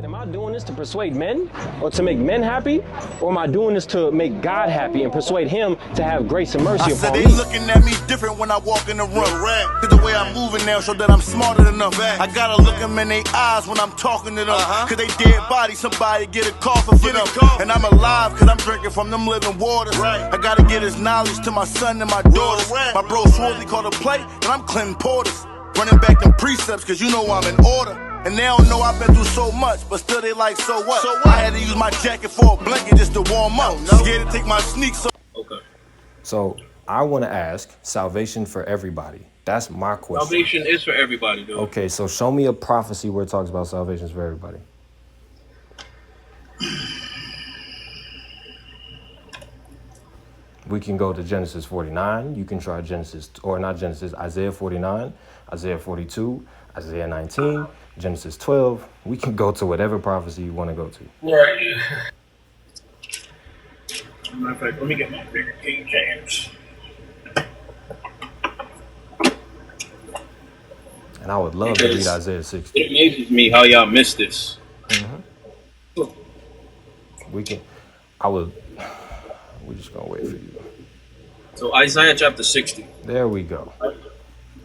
Am I doing this to persuade men or to make men happy? Or am I doing this to make God happy and persuade him to have grace and mercy upon me? They looking at me different when I walk in the room. Cause the way I'm moving now show that I'm smarter enough. I gotta look them in their eyes when I'm talking to them. Cause they dead body, somebody get a coffin for them. And I'm alive cause I'm drinking from them living waters. I gotta get his knowledge to my son and my daughters. My bro Swarthy called a play and I'm Clinton Porters. Running back them precepts cause you know I'm in order. And they don't know I've been through so much, but still they like, so what? I had to use my jacket for a blanket just to warm up. Scared to take my sneaks off. Okay. So I want to ask, salvation for everybody. That's my question. Salvation is for everybody, dude. Okay, so show me a prophecy where it talks about salvation is for everybody. We can go to Genesis 49. You can try Isaiah 49, Isaiah 42, Isaiah 19, Genesis 12. We can go to whatever prophecy you want to go to. Right. Matter of fact, let me get my bigger King James. And I would love to read Isaiah 60. It amazes me how y'all missed this. We're just going to wait for you. So Isaiah chapter 60. There we go.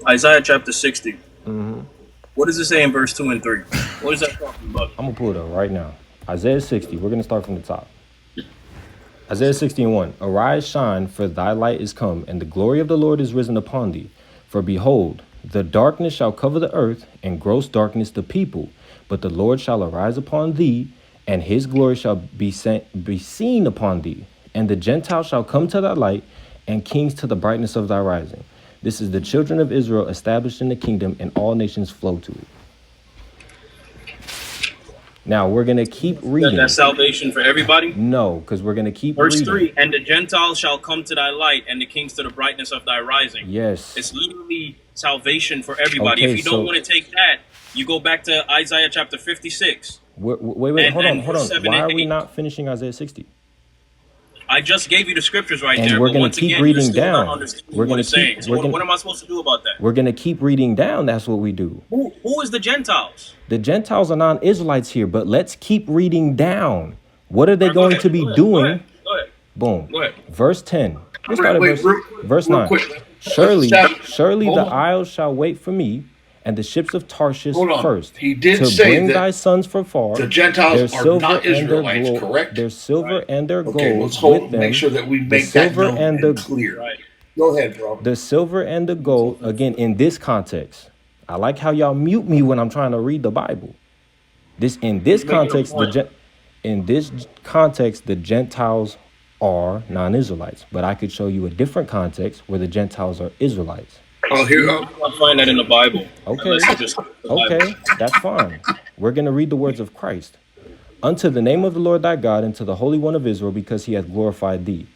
Isaiah chapter 60. Mm-hmm. What does it say in verse 2 and 3? What is that talking about? I'm going to pull it up right now. Isaiah 60. We're going to start from the top. Isaiah 60:1. Arise, shine, for thy light is come, and the glory of the Lord is risen upon thee. For behold, the darkness shall cover the earth, and gross darkness the people. But the Lord shall arise upon thee, and his glory shall be seen upon thee. And the Gentiles shall come to thy light, and kings to the brightness of thy rising. This is the children of Israel established in the kingdom, and all nations flow to it. Now, we're going to keep reading. That's salvation for everybody? No, because we're going to keep Verse reading. 3, and the Gentiles shall come to thy light, and the kings to the brightness of thy rising. Yes. It's literally salvation for everybody. Okay, if you don't want to take that, you go back to Isaiah chapter 56. Wait, hold on. Why are we not finishing Isaiah 60? I just gave you the scriptures right And there. we're But going once to keep again, reading you're still down. not understanding what it's saying. So what am I supposed to do about that? We're going to keep reading down. That's what we do. Who is the Gentiles? The Gentiles are non-Israelites here, but let's keep reading down. What are they going to be doing? Go ahead. Boom. Go ahead. Verse 10. Let's start at verse 9. Surely the isles shall wait for me, and the ships of Tarshish first. He did to say bring that thy sons from far. the Gentiles are not Israelites, correct? Their silver and their gold let's with them. make sure that we The make that silver known and and the clear. Right. Go ahead, bro. The silver and the gold, again, in this context. I like how y'all mute me when I'm trying to read the Bible. In this context, the Gentiles are non-Israelites. But I could show you a different context where the Gentiles are Israelites. Oh, here. I find that in the Bible. Okay, that's fine. We're going to read the words of Christ. Unto the name of the Lord thy God, and to the Holy One of Israel, because he hath glorified thee.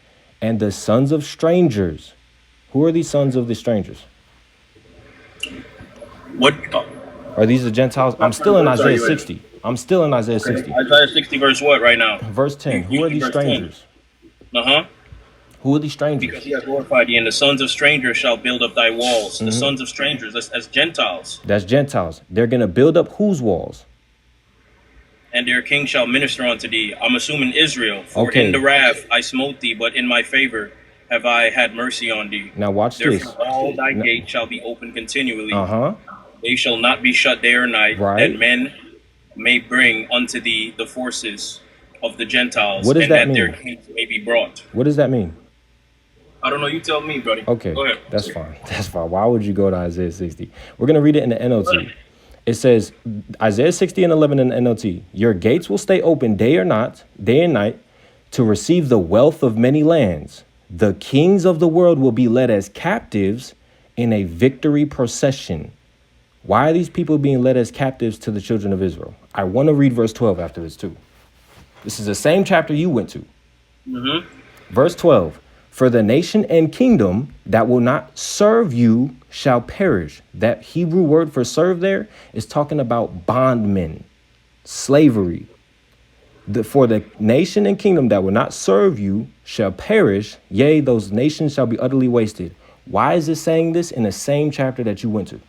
And the sons of strangers. Who are these sons of the strangers? What? Are these the Gentiles? I'm still in Isaiah 60. Isaiah 60. Isaiah 60 verse what right now? Verse 10. Who are these strangers? Uh-huh. Who are these strangers? Because he has glorified thee, and the sons of strangers shall build up thy walls. The sons of strangers, that's Gentiles. That's Gentiles. They're going to build up whose walls? And their king shall minister unto thee. I'm assuming Israel. For in the wrath I smote thee, but in my favor have I had mercy on thee. Now watch Therefore, this. all thy gates shall be open continually. Uh-huh. They shall not be shut day or night, Right. that men may bring unto thee the forces of the Gentiles, What does and that that their mean? kings may be brought. What does that mean? I don't know. You tell me, buddy. Okay, Go ahead. that's fine. That's fine. Why would you go to Isaiah 60? We're going to read it in the NLT. It says, Isaiah 60 and 11 in the NLT, your gates will stay open day and night, to receive the wealth of many lands. The kings of the world will be led as captives in a victory procession. Why are these people being led as captives to the children of Israel? I want to read verse 12 after this too. This is the same chapter you went to. Mm-hmm. Verse 12. For the nation and kingdom that will not serve you shall perish. That Hebrew word for serve there is talking about bondmen, slavery. For the nation and kingdom that will not serve you shall perish. Yea, those nations shall be utterly wasted. Why is it saying this in the same chapter that you went to?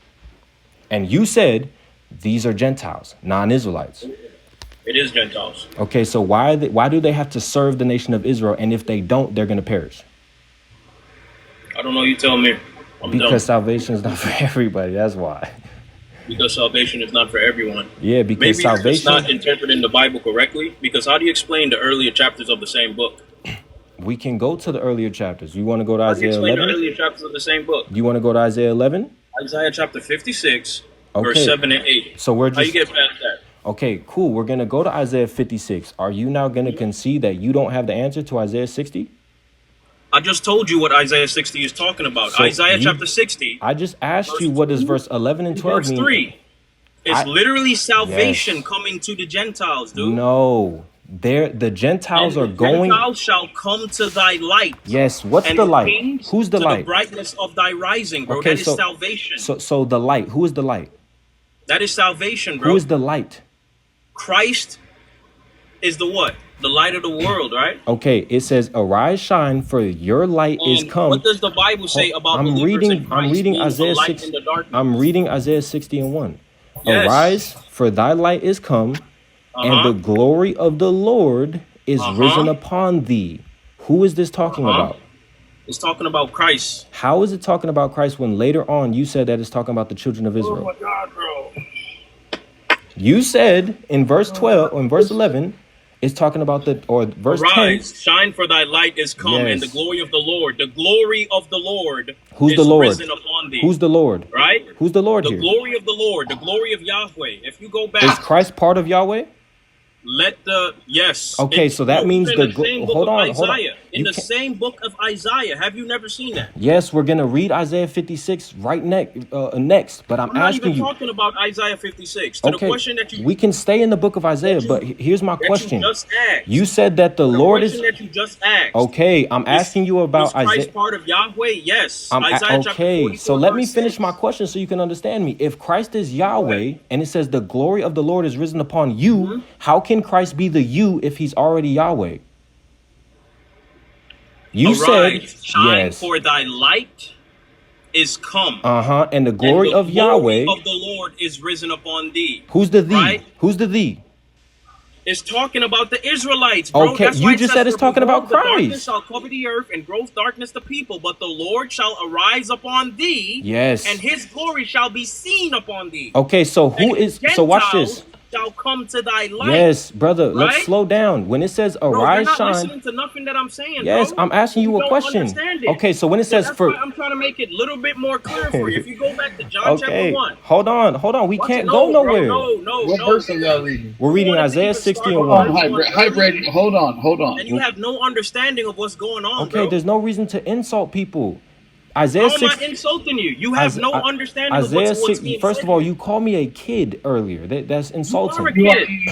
And you said, these are Gentiles, non-Israelites. It is Gentiles. Okay, so why do they have to serve the nation of Israel? And if they don't, they're going to perish. I don't know. You tell me. Because salvation is not for everybody. That's why. Because salvation is not for everyone. Yeah, because maybe salvation it's not interpreted in the Bible correctly. Because how do you explain the earlier chapters of the same book? We can go to the earlier chapters. You want to go to How do you Isaiah explain 11? the earlier chapters of the same book? You want to go to Isaiah 11? Isaiah chapter 56, Okay. verse 7 and 8. So we're How you just get past that? okay. Cool. We're gonna go to Isaiah 56. Are you now gonna concede that you don't have the answer to Isaiah 60? I just told you what Isaiah 60 is talking about. So Isaiah chapter 60. I just asked you what does verse 11 and 12 Verse mean. 3. It's literally salvation coming to the Gentiles, dude. No, the Gentiles are going. Gentiles shall come to thy light. Yes. What's And the light? kings Who's the to light? the brightness of thy rising, bro. Okay, That is salvation. So the light. Who is the light? That is salvation, bro. Who is the light? Christ is the what? The light of the world, right? Okay, it says, "Arise, shine, for your light is And come." what does the Bible say about believers in Christ I'm reading being Isaiah the light 6. in the darkness? I'm reading Isaiah 60 and 1. Yes. Arise, for thy light is come, and the glory of the Lord is risen upon thee. Who is this talking about? It's talking about Christ. How is it talking about Christ when later on you said that it's talking about the children of Israel? Oh my God, bro. You said in verse 12 or in verse 11, it's talking about verse Arise, 10. shine, for thy light is come, and the glory of the Lord. The glory of the Lord Who's is the Lord? risen upon thee. Who's the Lord? Right? Who's the Lord The here? glory of the Lord, the glory of Yahweh. If you go back, Is Christ part of Yahweh? yes. Okay, so that means in the same book hold of on. Isaiah. In You the can't- same book of Isaiah. Have you never seen that? Yes, we're gonna read Isaiah 56 right next. But I'm I'm not asking even you. talking about Isaiah 56. To the Okay, question that we can stay in the book of Isaiah, but here's my question. you just asked. You said that the The Lord question is that you just asked. okay. I'm asking you about Was Christ Isaiah. part of Yahweh? Yes. Isaiah chapter Okay, 44, so let me verse finish 6. my question so you can understand me. If Christ is Yahweh and it says the glory of the Lord is risen upon you, how can Christ be the you if he's already Yahweh? You Arise, said shine, yes. for thy light is come. And the glory of Yahweh. Of the Lord is risen upon thee. Who's the thee? Right? Who's the thee? It's talking about the Israelites, bro. Okay, That's why you just said it's talking about the darkness Christ. shall cover the earth and gross darkness the people, but the Lord shall arise upon thee. Yes. And his glory shall be seen upon thee. Okay, so who And is? So watch this. Shall come to thy light. Yes, brother. Let's Right? slow down. When it says Bro, you're arise, not shine. listening to nothing that I'm saying, Yes, bro. I'm asking you a don't question. understand it. Okay, so when it says that's for, why I'm trying to make it a little bit more clear for you. If you go back to John okay, chapter 1. hold on. We can't go No, nowhere. bro, no. What verse are y'all reading? We're reading You wanted to Isaiah even 60 start and with 1. verse Hybrid, hold on. And you have no understanding of what's going on, Okay, bro. there's no reason to insult people. Isaiah How am 6. I insulting you? You have no understanding of Isaiah what's 6. being First said of all, here. you called me a kid earlier. That's insulting. You are a kid.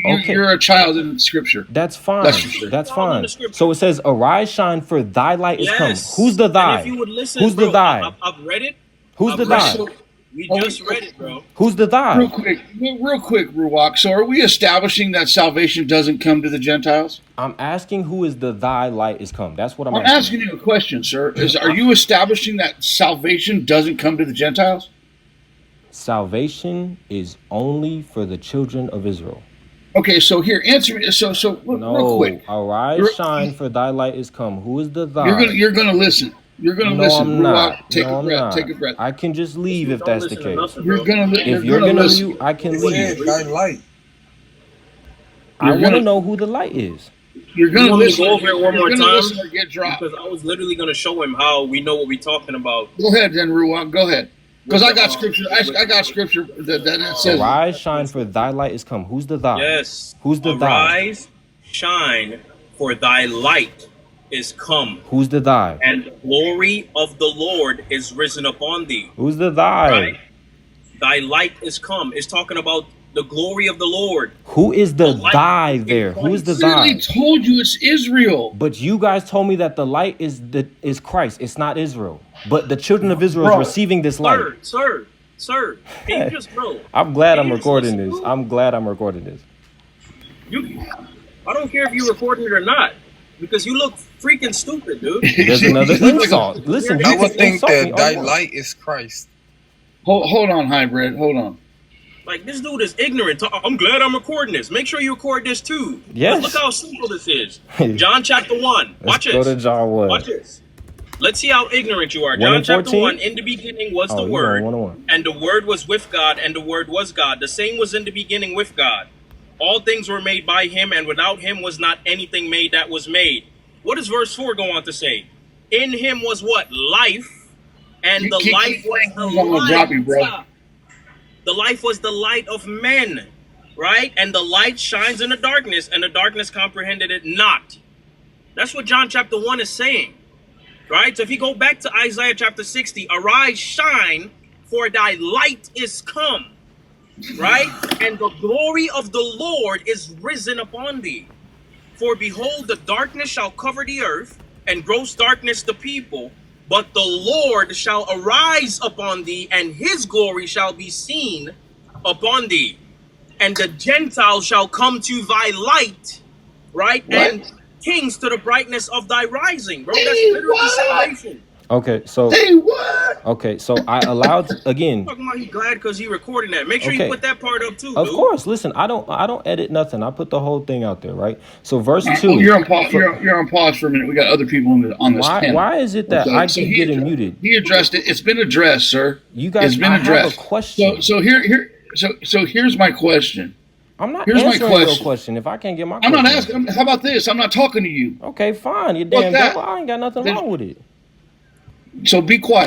Okay. You're a child in Scripture. That's fine. That's for sure. That's Follow fine. the scripture. So it says, "Arise, shine, for thy light is come." Yes. Who's the thy? And if you would listen, Who's bro, the thy? I've read it. Who's I've the read thy? it. We just read it, bro. Who's the thy? Real quick, Ruwak. So are we establishing that salvation doesn't come to the Gentiles? I'm asking who is the thy light is come. That's what I'm I'm asking. asking you a question, sir. Are you establishing that salvation doesn't come to the Gentiles? Salvation is only for the children of Israel. Okay, so here, answer me. So real No, quick. arise, shine, for thy light is come. Who is the thy? You're gonna listen. You're gonna No, listen. I'm not. Ruwak, take No, a I'm breath. not. Take a breath. I can just leave if Don't that's the listen to case. nothing, You're bro. gonna. If you're gonna listen. mute, I can leave. Thy light. I You're want to gonna- know who the light is. You're gonna You want me to listen. go over it one You're more gonna time? listen or get dropped. Because I was literally going to show him how we know what we're talking about. Go ahead, then, Ruwak. Go ahead. Because I got scripture. I got scripture that says. Arise, shine, for thy light is come. Who's the thy? Yes. Who's the thy? Arise, shine, for thy light is come, Who's the thy? and the glory of the Lord is risen upon thee. Who's the thy? Right? Thy light is come. It's talking about the glory of the Lord. Who is the light thy in there? Who is the I literally thy? told you it's Israel. But you guys told me that the light is Christ. It's not Israel. But the children of Israel is Bro. receiving this light. Sir, can you just, bro? I'm glad I'm Can you just recording listen, this. bro? I'm glad I'm recording this. I don't care if you're recording it or not, because you look freaking stupid, dude. There's another insult. Listen, I you would can think insult me that all thy you want. light is Christ. Hold on, hybrid. Hold on. Like, this dude is ignorant. I'm glad I'm recording this. Make sure you record this too. Yes. Look how simple this is. John chapter 1. Watch Let's go this. to John 1. Watch this. Let's see how ignorant you are. 1 John and chapter 14? 1. In the beginning was the you Word, going 1 and 1. and the Word was with God, and the Word was God. The same was in the beginning with God. All things were made by him, and without him was not anything made that was made. What does verse 4 go on to say? In him was what? Life, and the life was the light. The life was the light of men, right? And the light shines in the darkness, and the darkness comprehended it not. That's what John chapter 1 is saying, right? So if you go back to Isaiah chapter 60, arise, shine, for thy light is come, right? And the glory of the Lord is risen upon thee. For behold, the darkness shall cover the earth, and gross darkness the people. But the Lord shall arise upon thee, and his glory shall be seen upon thee. And the Gentiles shall come to thy light, right? What? And kings to the brightness of thy rising. Bro, that's literally salvation. Okay, so okay, so I allowed again. Talking about he glad because he recording that. Make sure you put that part up too. Of course, listen, I don't edit nothing. I put the whole thing out there, right? So verse 2. You're on pause. You're on pause for a minute. We got other people on this panel. Why is it that I keep getting muted? He addressed it. It's been addressed, sir. You guys, it's been addressed. Have a question. So here's my question. I'm not answering your question if I can't get my question. I'm not asking. How about this? I'm not talking to you. Okay, fine. You damn devil. I ain't got nothing wrong with it. So be quiet.